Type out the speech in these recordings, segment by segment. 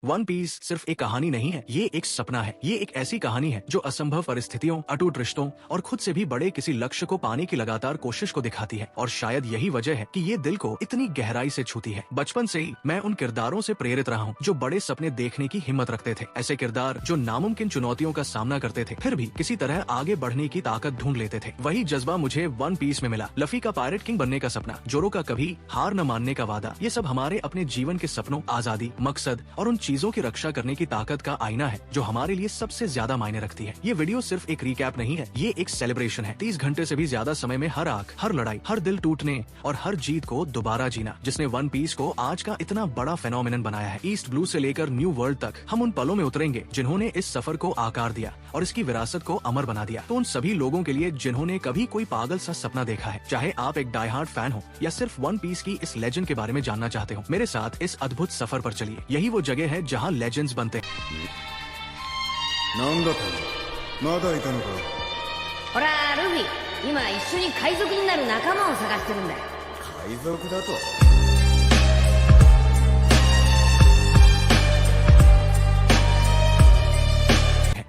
One piece सिर्फ एक कहानी नहीं है, ये एक सपना है। ये एक ऐसी कहानी है जो असंभव परिस्थितियों, अटूट रिश्तों और खुद से भी बड़े किसी लक्ष्य को पाने की लगातार कोशिश को दिखाती है। और शायद यही वजह है कि ये दिल को इतनी गहराई से छूती है। बचपन से ही मैं उन किरदारों से प्रेरित रहा हूँ जो बड़े सपने देखने की हिम्मत रखते थे। ऐसे किरदार जो नामुमकिन चुनौतियों का सामना करते थे, फिर भी किसी तरह आगे बढ़ने की ताकत ढूंढ लेते थे। वही जज्बा मुझे वन पीस में मिला। लफी का पायरेट किंग बनने का सपना, जोरो का कभी हार न मानने का वादा, ये सब हमारे अपने जीवन के सपनों, आजादी, मकसद और उन चीजों की रक्षा करने की ताकत का आईना है जो हमारे लिए सबसे ज्यादा मायने रखती है। ये वीडियो सिर्फ एक रिकैप नहीं है, ये एक सेलिब्रेशन है। 30 घंटे से भी ज्यादा समय में हर आंख, हर लड़ाई, हर दिल टूटने और हर जीत को दोबारा जीना, जिसने वन पीस को आज का इतना बड़ा फेनोमेनन बनाया है। ईस्ट ब्लू से लेकर न्यू वर्ल्ड तक हम उन पलों में उतरेंगे जिन्होंने इस सफर को आकार दिया और इसकी विरासत को अमर बना दिया। तो उन सभी लोगों के लिए जिन्होंने कभी कोई पागल सा सपना देखा है, चाहे आप एक डाई हार्ड फैन हो या सिर्फ वन पीस की इस लेजेंड के बारे में जानना चाहते हो, मेरे साथ इस अद्भुत सफर पर चलिए। यही वो जगह है जहाँ लेजेंड्स बनते हैं। なんだとまだいたのか。ほらルフィ、今一緒に海賊になる仲間を探してるんだよ。海賊だと。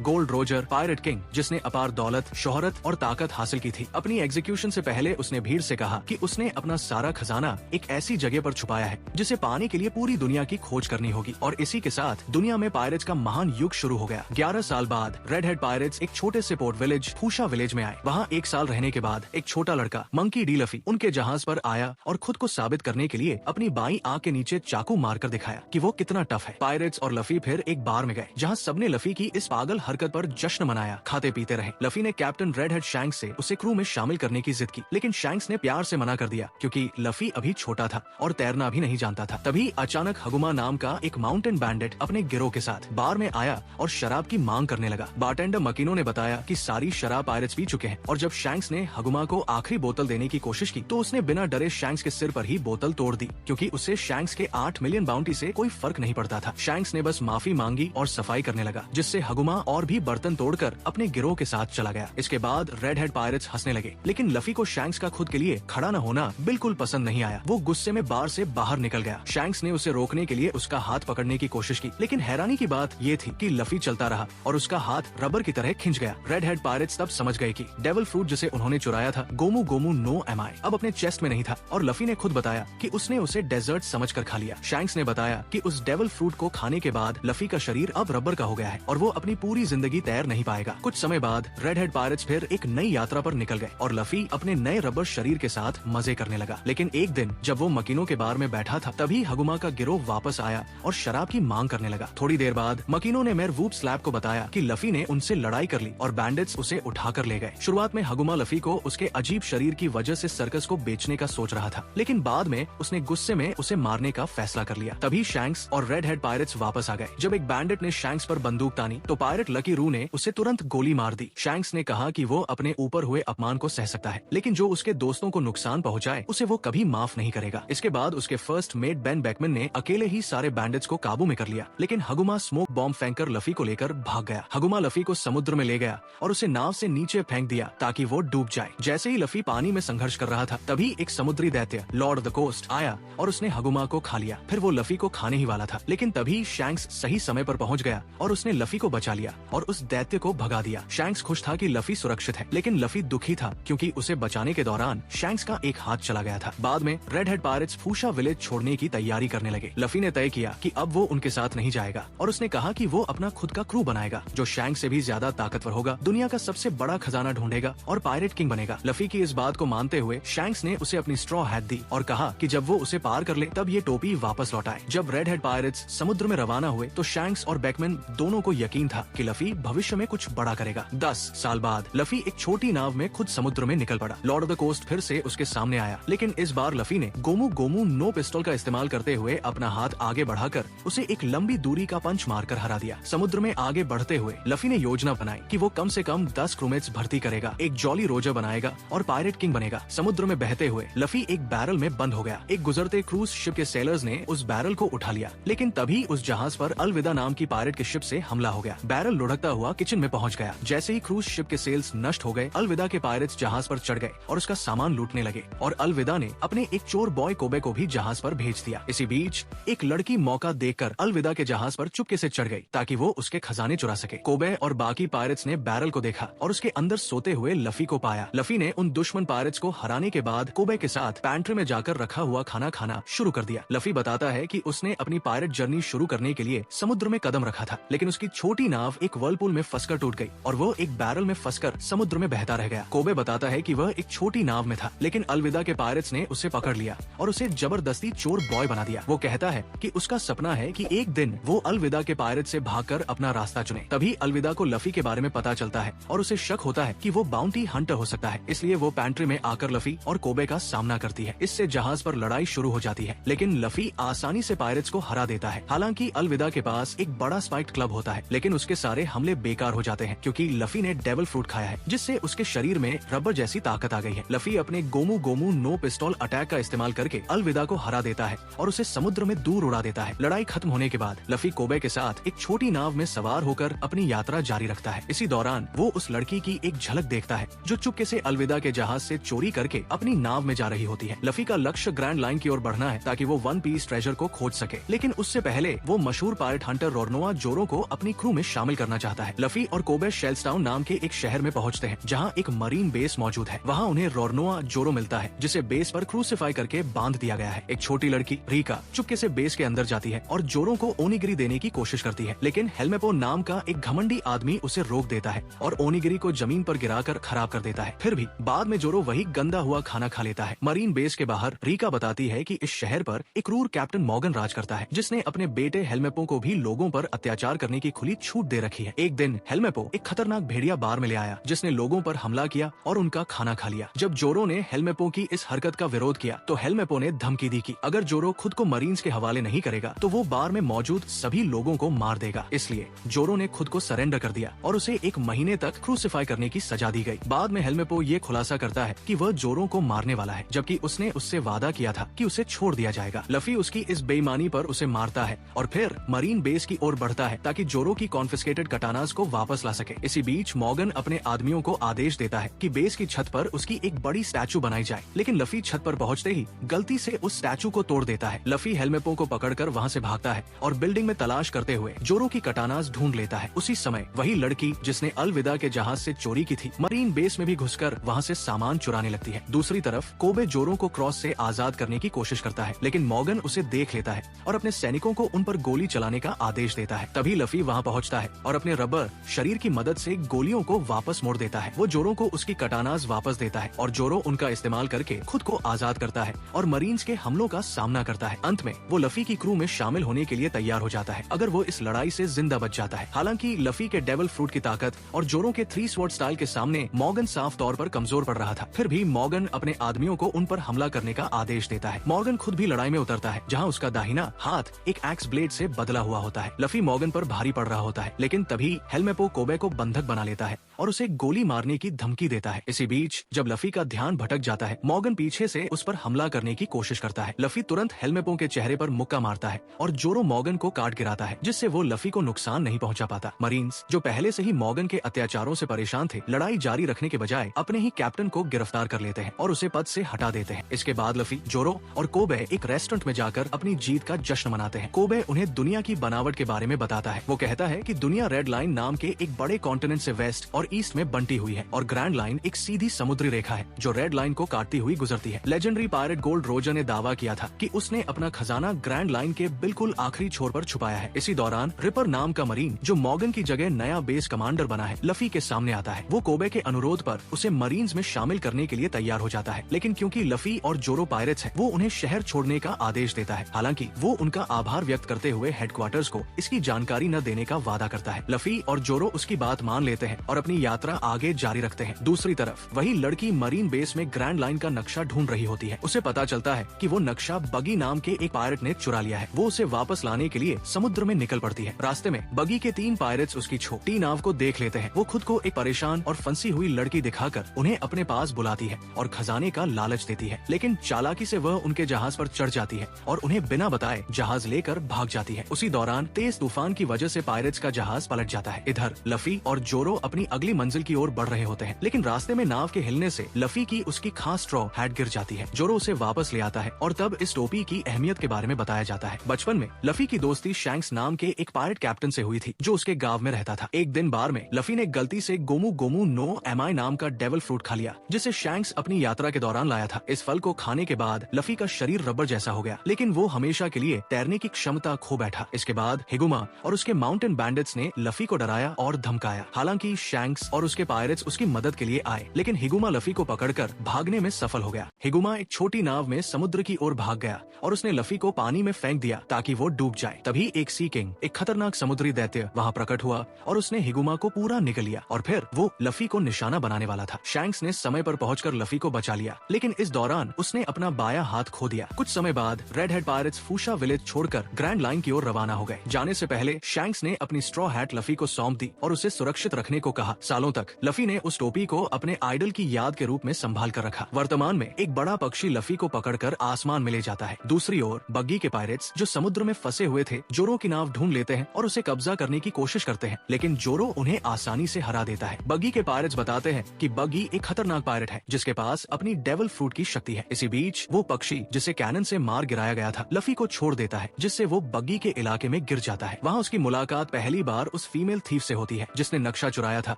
गोल्ड रोजर, पायरेट किंग, जिसने अपार दौलत, शोहरत और ताकत हासिल की थी। अपनी एग्जीक्यूशन से पहले उसने भीड़ से कहा कि उसने अपना सारा खजाना एक ऐसी जगह पर छुपाया है जिसे पाने के लिए पूरी दुनिया की खोज करनी होगी। और इसी के साथ दुनिया में पायरेट्स का महान युग शुरू हो गया। 11 साल बाद रेड हेड पायरेट्स एक छोटे से पोर्ट विलेज फूशा विलेज में आए। वहाँ 1 साल रहने के बाद एक छोटा लड़का मंकी डी लफी उनके जहाज पर आया और खुद को साबित करने के लिए अपनी बाईं आंख के नीचे चाकू मारकर दिखाया कि वो कितना टफ है। पायरेट्स और लफी फिर एक बार में गए जहाँ सबने लफी की इस पागल हरकत पर जश्न मनाया, खाते पीते रहे। लफी ने कैप्टन रेड हेड शैंक्स से उसे क्रू में शामिल करने की जिद की, लेकिन शैंक्स ने प्यार से मना कर दिया क्योंकि लफी अभी छोटा था और तैरना भी नहीं जानता था। तभी अचानक हगुमा नाम का एक माउंटेन बैंडिट अपने गिरोह के साथ बार में आया और शराब की मांग करने लगा। बारटेंडर मकीनो ने बताया कि सारी शराब पायरेट्स पी चुके हैं और जब शैंक्स ने हगुमा को आखिरी बोतल देने की कोशिश की तो उसने बिना डरे शैंक्स के सिर पर ही बोतल तोड़ दी, क्योंकि उसे शैंक्स के 8 मिलियन बाउंटी से कोई फर्क नहीं पड़ता था। शैंक्स ने बस माफी मांगी और सफाई करने लगा, जिससे हगुमा और भी बर्तन तोड़कर अपने गिरोह के साथ चला गया। इसके बाद रेड हेड पायरेट्स हंसने लगे, लेकिन लफी को शैंक्स का खुद के लिए खड़ा न होना बिल्कुल पसंद नहीं आया। वो गुस्से में बार से बाहर निकल गया। शैंक्स ने उसे रोकने के लिए उसका हाथ पकड़ने की कोशिश की, लेकिन हैरानी की बात ये थी कि लफी चलता रहा और उसका हाथ रबर की तरह खिंच गया। रेड हेड पायरेट्स तब समझ गए कि डेविल फ्रूट जिसे उन्होंने चुराया था, गोमू गोमू नो एम आई, अब अपने चेस्ट में नहीं था। और लफी ने खुद बताया कि उसने उसे डेजर्ट समझकर खा लिया। शैंक्स ने बताया कि उस डेविल फ्रूट को खाने के बाद लफी का शरीर अब रबर का हो गया है और वो अपनी पूरी जिंदगी तैर नहीं पाएगा। कुछ समय बाद रेड हेड पायरेट्स फिर एक नई यात्रा पर निकल गए और लफी अपने नए रबर शरीर के साथ मजे करने लगा। लेकिन एक दिन जब वो मकीनो के बार में बैठा था, तभी हगुमा का गिरोह वापस आया और शराब की मांग करने लगा। थोड़ी देर बाद मकीनो ने मेयर वूप स्लैप को बताया कि लफी ने उनसे लड़ाई कर ली और बैंडिट्स उसे उठाकर ले गए। शुरुआत में हगुमा लफी को उसके अजीब शरीर की वजह से सर्कस को बेचने का सोच रहा था, लेकिन बाद में उसने गुस्से में उसे मारने का फैसला कर लिया। तभी शैंक्स और रेड हेड पायरेट्स वापस आ गए। जब एक बैंडिट ने शैंक्स पर बंदूक तानी तो पायरेट लकी रू ने उसे तुरंत गोली मार दी। शैंक्स ने कहा कि वो अपने ऊपर हुए अपमान को सह सकता है, लेकिन जो उसके दोस्तों को नुकसान पहुंचाए उसे वो कभी माफ नहीं करेगा। इसके बाद उसके फर्स्ट मेट बेन बेकमैन ने अकेले ही सारे बैंडिट्स को काबू में कर लिया, लेकिन हगुमा स्मोक बॉम्ब फेंककर लफी को लेकर भाग गया। हगुमा लफी को समुद्र में ले गया और उसे नाव से नीचे फेंक दिया ताकि वो डूब जाए। जैसे ही लफी पानी में संघर्ष कर रहा था, तभी एक समुद्री दैत्य लॉर्ड ऑफ द कोस्ट आया और उसने हगुमा को खा लिया। फिर वो लफी को खाने ही वाला था, लेकिन तभी शैंक्स सही समय पर पहुंच गया और उसने लफी को बचा लिया और उस दैत्य को भगा दिया। शैंक्स खुश था कि लफी सुरक्षित है, लेकिन लफी दुखी था क्योंकि उसे बचाने के दौरान शैंक्स का एक हाथ चला गया था। बाद में रेड हेड पायरेट्स फूशा विलेज छोड़ने की तैयारी करने लगे। लफी ने तय किया कि अब वो उनके साथ नहीं जाएगा और उसने कहा कि वो अपना खुद का क्रू बनाएगा जो शैंक्स से भी ज्यादा ताकतवर होगा, दुनिया का सबसे बड़ा खजाना ढूंढेगा और पायरेट किंग बनेगा। लफी की इस बात को मानते हुए शैंक्स ने उसे अपनी स्ट्रॉ हैट दी और कहा कि जब वो उसे पार कर ले तब ये टोपी वापस लौटाए। जब रेड हेड पायरेट्स समुद्र में रवाना हुए तो शैंक्स और बेकमैन दोनों को यकीन था कि लफी भविष्य में कुछ बड़ा करेगा। 10 साल बाद लफी एक छोटी नाव में खुद समुद्र में निकल पड़ा। लॉर्ड ऑफ द कोस्ट फिर से उसके सामने आया, लेकिन इस बार लफी ने गोमू गोमू नो पिस्टल का इस्तेमाल करते हुए अपना हाथ आगे बढ़ाकर उसे एक लंबी दूरी का पंच मारकर हरा दिया। समुद्र में आगे बढ़ते हुए लफी ने योजना बनाई कि वो कम से कम 10 क्रूमेट्स भर्ती करेगा, एक जॉली रोजर बनाएगा और पायरेट किंग बनेगा। समुद्र में बहते हुए लफी एक बैरल में बंद हो गया। एक गुजरते क्रूज शिप के सेलर्स ने उस बैरल को उठा लिया, लेकिन तभी उस जहाज पर अलविदा नाम की पायरेट के शिप से हमला हो गया। बैरल लुढ़कता भागता हुआ किचन में पहुंच गया। जैसे ही क्रूज शिप के सेल्स नष्ट हो गए, अलविदा के पायरेट्स जहाज पर चढ़ गए और उसका सामान लूटने लगे और अलविदा ने अपने एक चोर बॉय कोबे को भी जहाज पर भेज दिया। इसी बीच एक लड़की मौका देखकर अलविदा के जहाज पर चुपके से चढ़ गई ताकि वो उसके खजाने चुरा सके। कोबे और बाकी पायरेट्स ने बैरल को देखा और उसके अंदर सोते हुए लफी को पाया। लफी ने उन दुश्मन पायरेट्स को हराने के बाद कोबे के साथ पैंट्री में जाकर रखा हुआ खाना खाना शुरू कर दिया। लफी बताता है कि उसने अपनी पायरेट जर्नी शुरू करने के लिए समुद्र में कदम रखा था, लेकिन उसकी छोटी नाव एक व्हर्लपूल में फंसकर टूट गई और वो एक बैरल में फंसकर समुद्र में बहता रह गया। कोबे बताता है कि वह एक छोटी नाव में था, लेकिन अलविदा के पायरेट्स ने उसे पकड़ लिया और उसे जबरदस्ती चोर बॉय बना दिया। वो कहता है कि उसका सपना है कि एक दिन वो अलविदा के पायरेट से भागकर अपना रास्ता चुने। तभी अलविदा को लफी के बारे में पता चलता है और उसे शक होता है कि वो बाउंटी हंटर हो सकता है, इसलिए वो पैंट्री में आकर लफी और कोबे का सामना करती है। इससे जहाज पर लड़ाई शुरू हो जाती है, लेकिन लफी आसानी से पायरेट्स को हरा देता है। हालांकि अलविदा के पास एक बड़ा स्पाइक्ड क्लब होता है, लेकिन उसके सारे हमले बेकार हो जाते हैं क्योंकि लफी ने डेविल फ्रूट खाया है, जिससे उसके शरीर में रबर जैसी ताकत आ गई है। लफी अपने गोमू गोमू नो पिस्तौल अटैक का इस्तेमाल करके अलविदा को हरा देता है और उसे समुद्र में दूर उड़ा देता है। लड़ाई खत्म होने के बाद लफी कोबे के साथ एक छोटी नाव में सवार होकर अपनी यात्रा जारी रखता है। इसी दौरान वो उस लड़की की एक झलक देखता है जो चुपके से अलविदा के जहाज से चोरी करके अपनी नाव में जा रही होती है। लफी का लक्ष्य ग्रैंड लाइन की ओर बढ़ना है ताकि वो वन पीस ट्रेजर को खोज सके, लेकिन उससे पहले वो मशहूर पायरेट हंटर रोरनोआ जोरो को अपनी क्रू में शामिल करना चाहता है। लफी और कोबे शेल्सटाउन नाम के एक शहर में पहुंचते हैं जहां एक मरीन बेस मौजूद है। वहां उन्हें रोरनोआ जोरो मिलता है जिसे बेस पर क्रूसिफाई करके बांध दिया गया है। एक छोटी लड़की रीका चुपके से बेस के अंदर जाती है और जोरो को ओनिगिरी देने की कोशिश करती है, लेकिन हेलमेपो नाम का एक घमंडी आदमी उसे रोक देता है और ओनिगिरी को जमीन पर गिराकर खराब कर देता है। फिर भी बाद में जोरो वही गंदा हुआ खाना खा लेता है। मरीन बेस के बाहर रीका बताती है कि इस शहर पर एक क्रूर कैप्टन मॉर्गन राज करता है, जिसने अपने बेटे हेलमेपो को भी लोगों पर अत्याचार करने की खुली छूट दे रखी है। एक दिन हेलमेपो एक खतरनाक भेड़िया बार में ले आया जिसने लोगों पर हमला किया और उनका खाना खा लिया। जब जोरो ने हेलमेपो की इस हरकत का विरोध किया तो हेलमेपो ने धमकी दी कि अगर जोरो खुद को मरीन्स के हवाले नहीं करेगा तो वो बार में मौजूद सभी लोगों को मार देगा। इसलिए जोरो ने खुद को सरेंडर कर दिया और उसे 1 महीने तक क्रूसिफाई करने की सजा दी गई। बाद में हेलमेपो ये खुलासा करता है कि वह जोरो को मारने वाला है, जबकि उसने उससे वादा किया था कि उसे छोड़ दिया जाएगा। लफी उसकी इस बेईमानी पर उसे मारता है और फिर मरीन बेस की ओर बढ़ता है ताकि जोरो की कॉन्फिस्केटेड कटानास को वापस ला सके। इसी बीच मॉर्गन अपने आदमियों को आदेश देता है कि बेस की छत पर उसकी एक बड़ी स्टैचू बनाई जाए, लेकिन लफी छत पर पहुंचते ही गलती से उस स्टैचू को तोड़ देता है। लफी हेलमेपो को पकड़कर वहां से भागता है और बिल्डिंग में तलाश करते हुए जोरो की कटानास ढूंढ लेता है। उसी समय वही लड़की जिसने अलविदा के जहाज से चोरी की थी मरीन बेस में भी घुसकर वहां से सामान चुराने लगती है। दूसरी तरफ कोबे जोरो को क्रॉस से आजाद करने की कोशिश करता है, लेकिन मॉर्गन उसे देख लेता है और अपने सैनिकों को उन पर गोली चलाने का आदेश देता है। तभी लफी वहां पहुंचता है और अपने रबर शरीर की मदद से गोलियों को वापस मोड़ देता है। वो जोरो को उसकी कटानास वापस देता है और जोरो उनका इस्तेमाल करके खुद को आजाद करता है और मरीन्स के हमलों का सामना करता है। अंत में वो लफी की क्रू में शामिल होने के लिए तैयार हो जाता है अगर वो इस लड़ाई से जिंदा बच जाता है। हालांकि लफी के डेविल फ्रूट की ताकत और जोरो के 3 स्वॉर्ड स्टाइल के सामने मॉर्गन साफ तौर पर कमजोर पड़ रहा था। फिर भी मॉर्गन अपने आदमियों को उन पर हमला करने का आदेश देता है। मॉर्गन खुद भी लड़ाई में उतरता है, जहां उसका दाहिना हाथ एक एक्स ब्लेड से बदला हुआ होता है। लफी मॉर्गन पर भारी पड़ रहा होता है, लेकिन तभी हेलमेपो कोबे को बंधक बना लेता है और उसे गोली मारने की धमकी देता है। इसी बीच जब लफी का ध्यान भटक जाता है, मॉर्गन पीछे से उस पर हमला करने की कोशिश करता है। लफी तुरंत हेलमेपो के चेहरे पर मुक्का मारता है और जोरो मॉर्गन को काट गिराता है, जिससे वो लफी को नुकसान नहीं पहुंचा पाता। मरीन्स जो पहले से ही मॉर्गन के अत्याचारों से परेशान थे, लड़ाई जारी रखने के बजाय अपने ही कैप्टन को गिरफ्तार कर लेते हैं और उसे पद से हटा देते हैं। इसके बाद लफी, जोरो और कोबे एक रेस्टोरेंट में जाकर अपनी जीत का जश्न मनाते हैं। कोबे उन्हें दुनिया की बनावट के बारे में बताता है। वो कहता है कि दुनिया रेड लाइन नाम के एक बड़े कॉन्टिनेंट से वेस्ट और ईस्ट में बंटी हुई है और ग्रैंड लाइन एक सीधी समुद्री रेखा है जो रेड लाइन को काटती हुई गुजरती है। लेजेंडरी पायरेट गोल्ड रोजर ने दावा किया था कि उसने अपना खजाना ग्रैंड लाइन के बिल्कुल आखिरी छोर पर छुपाया है। इसी दौरान रिपर नाम का मरीन जो मॉर्गन की जगह नया बेस कमांडर बना है, लफी के सामने आता है। वो कोबे के अनुरोध पर उसे मरीन्स में शामिल करने के लिए तैयार हो जाता है, लेकिन क्योंकि लफी और जोरो पायरेट्स हैं, वो उन्हें शहर छोड़ने का आदेश देता है। हालांकि वो उनका आभार व्यक्त करते हुए हेडक्वार्टर्स को इसकी जानकारी न देने का वादा करता है। लफी और जोरो उसकी बात मान लेते हैं और अपनी यात्रा आगे जारी रखते हैं। दूसरी तरफ वही लड़की मरीन बेस में ग्रैंड लाइन का नक्शा ढूंढ रही होती है। उसे पता चलता है कि वो नक्शा बगी नाम के एक पायरेट ने चुरा लिया है। वो उसे वापस लाने के लिए समुद्र में निकल पड़ती है। रास्ते में बगी के 3 पायरेट्स उसकी छोटी नाव को देख लेते हैं। वो खुद को एक परेशान और फंसी हुई लड़की दिखाकर उन्हें अपने पास बुलाती है और खजाने का लालच देती है, लेकिन चालाकी से वह उनके जहाज पर चढ़ जाती है और उन्हें बिना बताए जहाज लेकर भाग जाती है। उसी दौरान तेज तूफान की वजह से पायरेट्स का जहाज पलट जाता है। इधर लफी और जोरो अपनी अगली मंजिल की ओर बढ़ रहे होते हैं, लेकिन रास्ते में नाव के हिलने से लफी की उसकी खास स्ट्रॉ हैट गिर जाती है। जोरो उसे वापस ले आता है और तब इस टोपी की अहमियत के बारे में बताया जाता है। बचपन में लफी की दोस्ती शैंक्स नाम के एक पायरेट कैप्टन से हुई थी, जो उसके गांव में रहता था। एक दिन बार में लफी ने गलती से गोमू गोमू नो एमाई नाम का डेविल फ्रूट खा लिया, जिसे शैंक्स अपनी यात्रा के दौरान लाया था। इस फल को खाने के बाद लफी का शरीर रबर जैसा हो गया, लेकिन वो हमेशा के लिए तैरने की क्षमता खो बैठा। इसके बाद हिगुमा और उसके माउंटेन बैंडिट्स ने लफी को डराया और धमकाया। हालांकि शैंक्स और उसके पायरेट्स उसकी मदद के लिए आए, लेकिन हिगुमा लफी को पकड़कर भागने में सफल हो गया। हिगुमा एक छोटी नाव में समुद्र की ओर भाग गया और उसने लफी को पानी में फेंक दिया ताकि वो डूब जाए। तभी एक सी किंग, एक खतरनाक समुद्री दैत्य वहाँ प्रकट हुआ और उसने हिगुमा को पूरा निगल लिया और फिर वो लफी को निशाना बनाने वाला था। शैंक्स ने समय पर पहुंचकर लफी को बचा लिया, लेकिन इस दौरान उसने अपना बायां हाथ खो दिया। कुछ समय बाद रेड हेड पायरेट्स फूशा विलेज छोड़कर ग्रैंड लाइन की ओर रवाना हो गए। जाने से पहले शैंक्स ने अपनी स्ट्रॉ हैट लफी को सौंप दी और उसे सुरक्षित रखने को कहा। सालों तक लफी ने उस टोपी को अपने आइडल की याद के रूप में संभाल कर रखा। वर्तमान में एक बड़ा पक्षी लफी को पकड़कर आसमान में ले जाता है। दूसरी ओर बग्गी के पायरेट्स, जो समुद्र में फंसे हुए थे, जोरो की नाव ढूंढ लेते हैं और उसे कब्जा करने की कोशिश करते हैं, लेकिन जोरो उन्हें आसानी से हरा देता है। बग्गी के पायरेट्स बताते हैं कि बग्गी एक खतरनाक पायरेट है जिसके पास अपनी डेविल फ्रूट की शक्ति है। इसी बीच वो पक्षी जिसे कैनन से मार गिराया गया था, लफी को छोड़ देता है, जिससे वो बग्गी के इलाके में गिर जाता है। वहाँ उसकी मुलाकात पहली बार उस फीमेल थीफ से होती है जिसने नक्शा चुराया था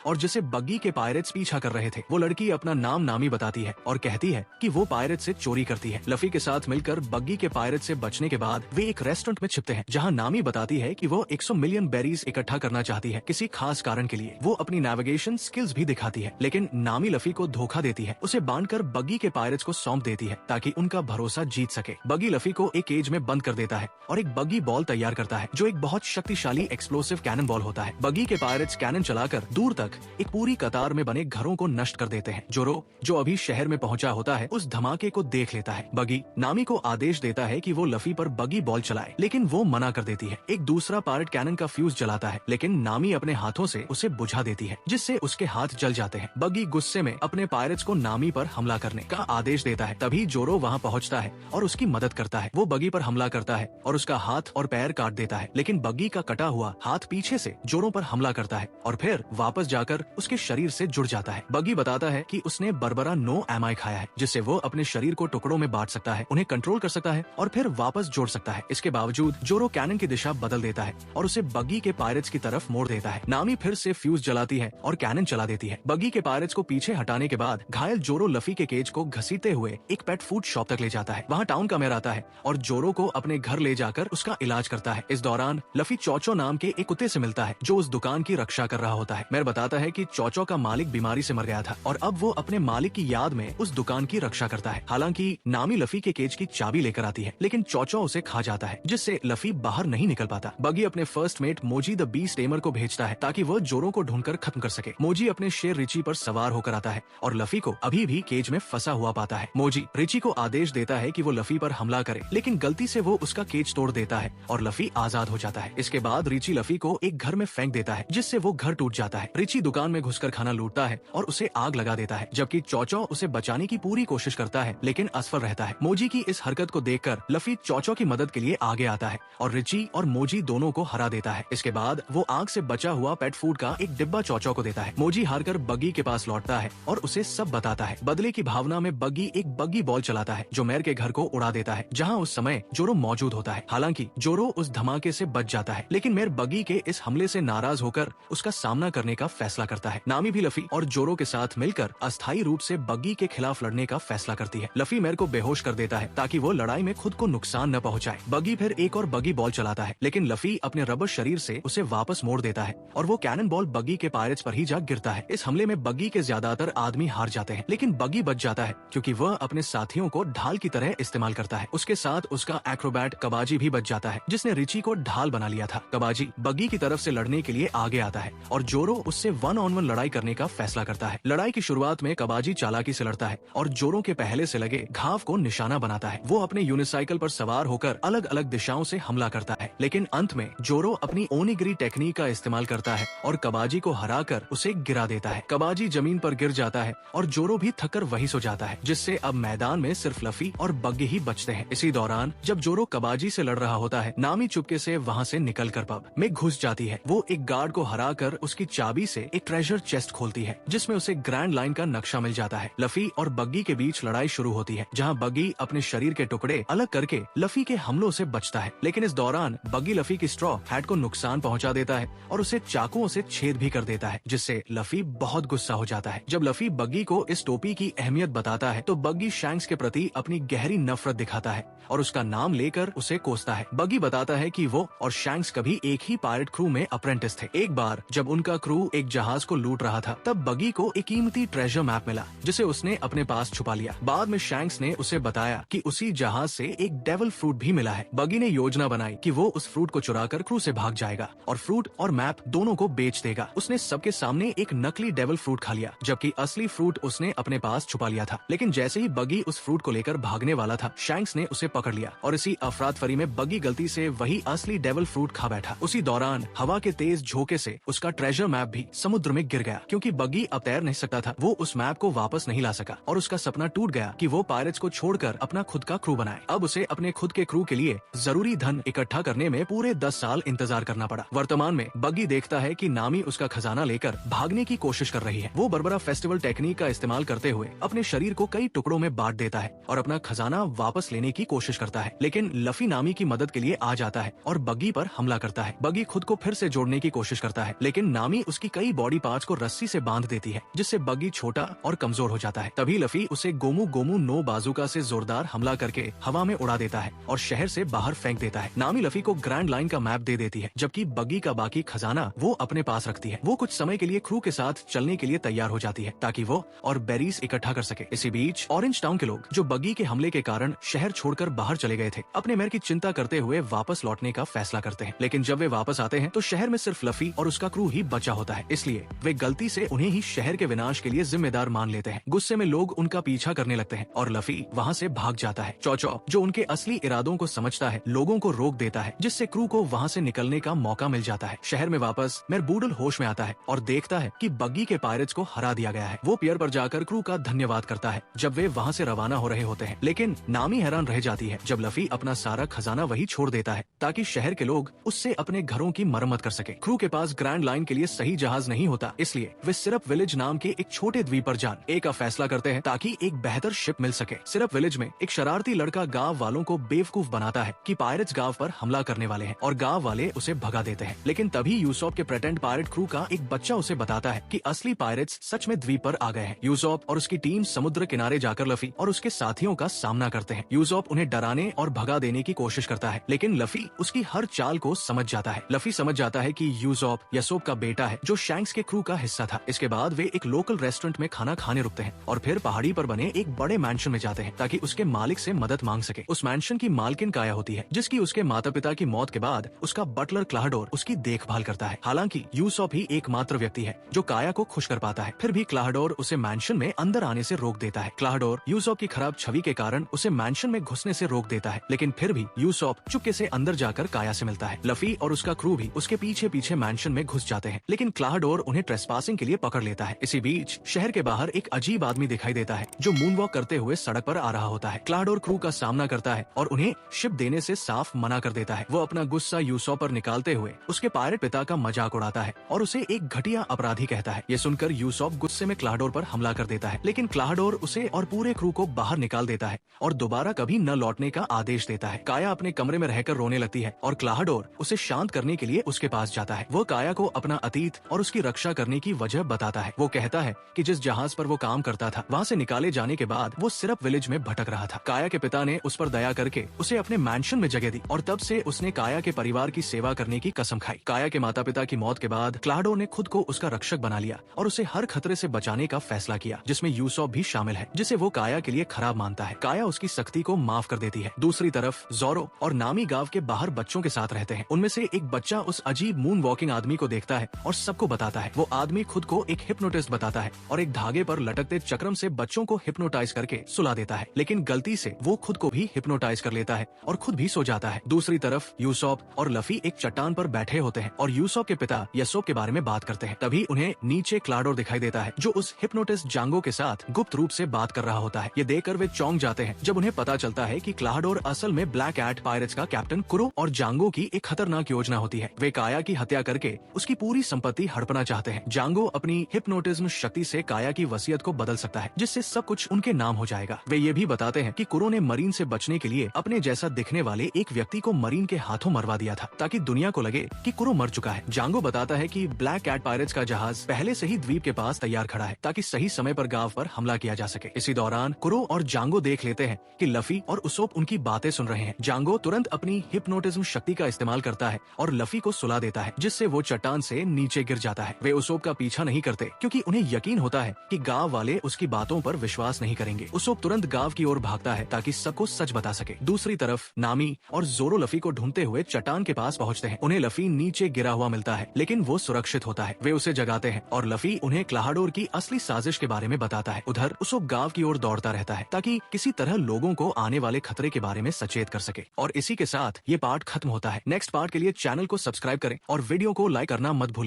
और जिसे बग्गी के पायरेट्स पीछा कर रहे थे। वो लड़की अपना नाम नामी बताती है और कहती है कि वो पायरेट से चोरी करती है। लफी के साथ मिलकर बग्गी के पायरेट से बचने के बाद वे एक रेस्टोरेंट में छिपते हैं, जहाँ नामी बताती है कि वो 100 मिलियन बेरीज इकट्ठा करना चाहती है किसी खास कारण के लिए। वो अपनी नेविगेशन स्किल्स भी दिखाती है, लेकिन नामी लफी को धोखा देती है, उसे बांधकर बग्गी के पायरेट्स को सौंप देती है ताकि उनका भरोसा जीत सके। बग्गी लफी को एक केज में बंद कर देता है और एक बग्गी बॉल तैयार करता है, जो एक बहुत शक्तिशाली एक्सप्लोसिव कैनन बॉल होता है। बग्गी के पायरेट्स कैनन चलाकर दूर तक एक पूरी कतार में बने घरों को नष्ट कर देते हैं। जोरो, जो अभी शहर में पहुंचा होता है, उस धमाके को देख लेता है। बग्गी नामी को आदेश देता है कि वो लफी पर बग्गी बॉल चलाए, लेकिन वो मना कर देती है। एक दूसरा पायरेट कैनन का फ्यूज जलाता है, लेकिन नामी अपने हाथों से उसे बुझा देती है, जिससे उसके हाथ जल जाते हैं। बग्गी गुस्से में अपने पायरेट्स को नामी पर हमला करने का आदेश देता है। तभी जोरो वहाँ पहुँचता है और उसकी मदद करता है। वो बग्गी पर हमला करता है और उसका हाथ और पैर काट देता है, लेकिन बग्गी का कटा हुआ हाथ पीछे से जोरो पर हमला करता है और फिर वापस जाकर उसके शरीर से जुड़ जाता है। बग्गी बताता है कि उसने बर्बरा नो एमाई खाया है, जिससे वो अपने शरीर को टुकड़ों में बांट सकता है, उन्हें कंट्रोल कर सकता है और फिर वापस जोड़ सकता है। इसके बावजूद जोरो कैनन की दिशा बदल देता है और उसे बग्गी के पायरेट्स की तरफ मोड़ देता है। नामी फिर से फ्यूज जलाती है और कैनन चला देती है। बग्गी के पायरेट्स को पीछे हटाने के बाद घायल जोरो लफी के केज को घसीटते हुए एक पेट फूड शॉप तक ले जाता है। वहाँ टाउन का मेयर आता है और जोरो को अपने घर ले जाकर उसका इलाज करता है। इस दौरान लफी चौचो नाम के एक कुत्ते से मिलता है, जो उस दुकान की रक्षा कर रहा होता है। मेयर बताता है कि चौचो का मालिक बीमारी से मर गया था और अब वो अपने मालिक की याद में उस दुकान की रक्षा करता है। हालांकि नामी लफी के केज की चाबी लेकर आती है, लेकिन चौचो उसे खा जाता है, जिससे लफी बाहर नहीं निकल पाता। बग्गी अपने first mate Mohji the beast tamer को भेजता है ताकि वो जोरो को ढूंढकर खत्म कर सके। मोजी अपने शेर रिची पर सवार होकर आता है और लफी को अभी भी केज में फंसा हुआ पाता है। मोजी रिची को आदेश देता है कि वो लफी पर हमला करे, लेकिन गलती से वो उसका केज तोड़ देता है और लफी आजाद हो जाता है। इसके बाद रिची लफी को एक घर में फेंक देता है, जिससे वो घर टूट जाता है। रिची दुकान में घुसकर खाना लूटता है और उसे आग लगा देता है, जबकि चौचो उसे बचाने की पूरी कोशिश करता है, लेकिन असफल रहता है। मोजी की इस हरकत को देखकर लफी चौचो की मदद के लिए आगे आता है और रिची और मोजी दोनों को हरा देता है। इसके बाद वो आग से बचा हुआ पेट फूड का एक डिब्बा चौचो को देता है। मोजी हारकर बग्गी के पास लौटता है और उसे सब बताता है। बदले की भावना में बग्गी एक बग्गी बॉल चलाता है, जो मेयर के घर को उड़ा देता है, जहाँ उस समय जोरो मौजूद होता है। हालांकि जोरो उस धमाके से बच जाता है, लेकिन मेयर बग्गी के इस हमले से नाराज होकर उसका सामना करने का फैसला करता है। नामी भी लफी और जोरो के साथ मिलकर अस्थायी रूप से बग्गी के खिलाफ लड़ने का फैसला करती है। लफी मेयर को बेहोश कर देता है ताकि वो लड़ाई में खुद को नुकसान न पहुंचाए। बग्गी फिर एक और बग्गी बॉल चलाता है, लेकिन लफी अपने रबर शरीर से उसे वापस मोड़ देता है और वो कैनन बॉल बग्गी के पायरेट्स पर ही जा गिरता है। इस हमले में बग्गी के ज्यादातर आदमी हार जाते हैं, लेकिन बग्गी बच जाता है क्योंकि वह अपने साथियों को ढाल की तरह इस्तेमाल करता है। उसके साथ उसका एक्रोबैट कबाजी भी बच जाता है, जिसने रिची को ढाल बना लिया था। कबाजी बग्गी की तरफ से लड़ने के लिए आगे आता है और जोरो उससे 1-on-1 लड़ाई करने का फैसला करता है। लड़ाई की शुरुआत में कबाजी चालाकी से लड़ता है और जोरो के पहले से लगे घाव को निशाना बनाता है। वो अपने यूनिसाइकिल पर सवार होकर अलग अलग दिशाओं से हमला करता है, लेकिन अंत में जोरो अपनी ओनिगिरी टेक्निक का इस्तेमाल करता है और कबाजी को हराकर उसे गिरा देता है। कबाजी जमीन पर गिर जाता है और जोरो भी थककर वहीं सो जाता है, जिससे अब मैदान में सिर्फ लफी और बग्गी ही बचते हैं। इसी दौरान जब जोरो कबाजी से लड़ रहा होता है, नामी चुपके से वहाँ से निकलकर पब में घुस जाती है। वो वो एक गार्ड को हराकर उसकी चाबी से एक ट्रेजर चेस्ट खोलती है, जिसमें उसे ग्रैंड लाइन का नक्शा मिल जाता है। लफी और बग्गी के बीच लड़ाई शुरू होती है, जहाँ बग्गी अपने शरीर के टुकड़े अलग करके लफी के हमलों से बचता है। लेकिन इस दौरान बग्गी लफी की स्ट्रॉ हैट को नुकसान पहुंचा देता है और उसे चाकुओं से छेद भी कर देता है, जिससे लफी बहुत गुस्सा हो जाता है। जब लफी बग्गी को इस टोपी की अहमियत बताता है तो बग्गी शैंक्स के प्रति अपनी गहरी नफरत दिखाता है और उसका नाम लेकर उसे कोसता है। बग्गी बताता है कि वो और शैंक्स कभी एक ही पायरेट क्रू में अप्रेंटिस थे। एक बार जब उनका क्रू एक जहाज को लूट रहा था, तब बग्गी को एक कीमती ट्रेजर मैप मिला, जिसे उसने अपने पास छुपा लिया। बाद में शैंक्स ने उसे बताया कि उसी जहाज से एक डेविल फ्रूट भी मिला है। बग्गी ने योजना बनाई कि वो उस फ्रूट को चुराकर क्रू से भाग जाएगा और फ्रूट और मैप दोनों को बेच देगा। उसने सबके सामने एक नकली डेविल फ्रूट खा लिया, जबकि असली फ्रूट उसने अपने पास छुपा लिया था। लेकिन जैसे ही बग्गी उस फ्रूट को लेकर भागने वाला था, शैंक्स ने उसे पकड़ लिया और इसी अफरातफरी में बग्गी गलती से वही असली डेविल फ्रूट खा बैठा। उसी दौरान हवा के तेज झोंके से उसका ट्रेजर मैप भी समुद्र में गिर गया। क्योंकि बग्गी अब तैर नहीं सकता था, वो उस मैप को वापस नहीं ला सका और उसका सपना टूट गया कि वो पायरेट्स को छोड़कर अपना खुद का क्रू बनाए। अब उसे अपने खुद के क्रू के लिए जरूरी धन इकट्ठा करने में पूरे 10 साल इंतजार करना पड़ा। वर्तमान में बग्गी देखता है कि नामी उसका खजाना लेकर भागने की कोशिश कर रही है। वो बर्बरा फेस्टिवल टेक्निक का इस्तेमाल करते हुए अपने शरीर को कई टुकड़ों में बांट देता है और अपना खजाना वापस लेने की कोशिश करता है। लेकिन लफी नामी की मदद के लिए आ जाता है और बग्गी पर हमला करता है। बग्गी खुद को फिर से जोड़ने की कोशिश करता है, लेकिन नामी उसकी कई बॉडी पार्ट्स को रस्सी से बांध देती है, जिससे बग्गी छोटा और कमजोर हो जाता है। तभी लफी उसे गोमू गोमू नो बाजुका से जोरदार हमला करके हवा में उड़ा देता है और शहर से बाहर फेंक देता है। नामी लफी को ग्रैंड लाइन का मैप दे देती है, जबकि बग्गी का बाकी खजाना वो अपने पास रखती है। वो कुछ समय के लिए क्रू के साथ चलने के लिए तैयार हो जाती है, ताकि वो और बेरीज इकट्ठा कर सके। इसी बीच ऑरेंज टाउन के लोग, जो बग्गी के हमले के कारण शहर छोड़कर बाहर चले गए थे, अपने मेयर की चिंता करते हुए वापस लौटने का फैसला करते हैं। लेकिन जब वे वापस आते हैं तो शहर में सिर्फ लफी और उसका क्रू ही बचा होता है, इसलिए वे गलती से उन्हें ही शहर के विनाश के लिए जिम्मेदार मान लेते हैं। गुस्से में लोग उनका पीछा करने लगते हैं और लफी वहाँ से भाग जाता है। चौचौ, जो उनके असली इरादों को समझता है, लोगों को रोक देता है, जिससे क्रू को वहाँ से निकलने का मौका मिल जाता है। शहर में वापस मेयर बूडल होश में आता है और देखता है कि बग्गी के पायरेट्स को हरा दिया गया है। वो पियर पर जाकर क्रू का धन्यवाद करता है जब वे वहाँ से रवाना हो रहे होते हैं। लेकिन नामी हैरान रह जाती है जब लफी अपना सारा खजाना वही छोड़ देता है, ताकि शहर के लोग उससे अपने घरों की मरम्मत कर सके। क्रू के पास ग्रैंड लाइन के लिए सही जहाज नहीं होता, इसलिए वे सिर्फ विलेज नाम के एक छोटे द्वीप पर जाने का फैसला करते हैं, ताकि एक बेहतर शिप मिल सके। सिर्फ विलेज में एक शरारती लड़का गांव वालों को बेवकूफ बनाता है कि पायरेट्स गांव पर हमला करने वाले हैं और गांव वाले उसे भगा देते हैं। लेकिन तभी यूसोप के प्रेटेंड पायरेट क्रू का एक बच्चा उसे बताता है कि असली पायरेट्स सच में द्वीप पर आ गए हैं। यूसोप और उसकी टीम समुद्र किनारे जाकर लफी और उसके साथियों का सामना करते हैं। यूसोप उन्हें डराने और भगा देने की कोशिश करता है, लेकिन लफी उसकी हर चाल को समझ जाता है। लफी समझ जाता है कि यूसोप यसोप का बेटा है, जो शैंक्स के क्रू का हिस्सा था। इसके बाद वे एक लोकल रेस्टोरेंट में खाना खाने रुकते हैं और फिर पहाड़ी पर बने एक बड़े मैंशन में जाते हैं, ताकि उसके मालिक से मदद मांग सके। उस मैंशन की मालकिन काया होती है, जिसकी उसके माता पिता की मौत के बाद उसका बटलर क्लाहडोर उसकी देखभाल करता है। हालांकि यूसोप ही एकमात्र व्यक्ति है जो काया को खुश कर पाता है, फिर भी क्लाहडोर उसे मैंशन में अंदर आने से रोक देता है। क्लाहडोर यूसोप की खराब छवि के कारण उसे मैंशन में घुसने से रोक देता है, लेकिन फिर भी यूसोप चुपके से अंदर जाकर काया से मिलता है। लफी और उसका क्रू भी उसके पीछे पीछे मैंशन में घुस जाते हैं, लेकिन क्लाहडोर उन्हें ट्रेसपासिंग के लिए पकड़ लेता है। इसी बीच शहर के बाहर एक अजीब आदमी दिखाई देता है, जो मूनवॉक करते हुए सड़क पर आ रहा होता है। क्लाहडोर क्रू का सामना करता है और उन्हें शिप देने से साफ मना कर देता है। वो अपना गुस्सा यूसोप पर निकालते हुए उसके पायरेट पिता का मजाक उड़ाता है और उसे एक घटिया अपराधी कहता है। ये सुनकर यूसोप गुस्से में क्लाहडोर पर हमला कर देता है, लेकिन क्लाहडोर उसे और पूरे क्रू को बाहर निकाल देता है और दोबारा कभी न लौटने का आदेश देता है। काया अपने कमरे में रहकर रोने लगती है और क्लाहडोर उसे शांत करने के लिए उसके पास जाता है। वो काया को अपना अतीत और उसकी रक्षा करने की वजह बताता है। वो कहता है कि जिस जहाज पर वो काम करता था, वहाँ से निकाले जाने के बाद वो सिर्फ विलेज में भटक रहा था। काया के पिता ने उस पर दया करके उसे अपने मैंशन में जगह दी और तब से उसने काया के परिवार की सेवा करने की कसम खाई। काया के माता पिता की मौत के बाद क्लाहडोर ने खुद को उसका रक्षक बना लिया और उसे हर खतरे से बचाने का फैसला किया, जिसमें यूसोप भी शामिल है, जिसे वो काया के लिए खराब मानता है। काया उसकी सख्ती को माफ कर देती है। दूसरी तरफ जोरो और नामी गांव के बाहर बच्चों के साथ रहते हैं। उनमें से एक बच्चा उस अजीब मून वॉकिंग आदमी को देखता है और सबको बताता है। वो आदमी खुद को एक हिप्नोटिस्ट बताता है और एक धागे पर लटकते चक्रम से बच्चों को हिप्नोटाइज करके सुला देता है, लेकिन गलती से वो खुद को भी हिप्नोटाइज कर लेता है और खुद भी सो जाता है। दूसरी तरफ यूसोप और लफी एक चट्टान पर बैठे होते हैं और यूसोप के पिता यसोप के बारे में बात करते हैं। तभी उन्हें नीचे क्लाहडोर दिखाई देता है, जो उस हिप्नोटिस्ट जांगो के साथ गुप्त रूप से बात कर रहा होता है। ये देखकर वे चौंक जाते हैं जब उन्हें पता चलता है कि क्लाहडोर असल में ब्लैक कैट पायरेट्स का कैप्टन कुरो और जांगो की एक खतरनाक योजना होती है। वे काया काया की हत्या करके उसकी पूरी संपत्ति हड़पना चाहते हैं। जांगो अपनी हिप्नोटिज्म शक्ति से काया की वसीयत को बदल सकता है, जिससे सब कुछ उनके नाम हो जाएगा। वे ये भी बताते हैं कि कुरो ने मरीन से बचने के लिए अपने जैसा दिखने वाले एक व्यक्ति को मरीन के हाथों मरवा दिया था, ताकि दुनिया को लगे कि कुरो मर चुका है। जांगो बताता है कि ब्लैक कैट पायरेट्स का जहाज पहले से ही द्वीप के पास तैयार खड़ा है, ताकि सही समय पर गांव पर हमला किया जा सके। इसी दौरान कुरो और जांगो देख लेते हैं कि लफी और उसोप उनकी बातें सुन रहे हैं। जांगो तुरंत अपनी हिप्नोटिज्म शक्ति का इस्तेमाल करता है और लफी को सुला देता है, जिससे वो चट्टान से नीचे गिर जाता है। वे उसोप का पीछा नहीं करते, क्योंकि उन्हें यकीन होता है कि गांव वाले उसकी बातों पर विश्वास नहीं करेंगे। उसोप तुरंत गांव की ओर भागता है ताकि सबको सच बता सके। दूसरी तरफ नामी और जोरो लफी को ढूंढते हुए चट्टान के पास पहुंचते हैं। उन्हें लफी नीचे गिरा हुआ मिलता है, लेकिन वो सुरक्षित होता है। वे उसे जगाते हैं और लफी उन्हें क्लाहाडोर की असली साजिश के बारे में बताता है। उधर उसोप गांव की ओर दौड़ता रहता है ताकि किसी तरह लोगों को आने वाले खतरे के बारे में सचेत कर सके। और इसी के साथ ये पार्ट खत्म होता है। नेक्स्ट पार्ट के लिए चैनल को सब्सक्राइब करें और वीडियो को लाइक करना मत भूलें।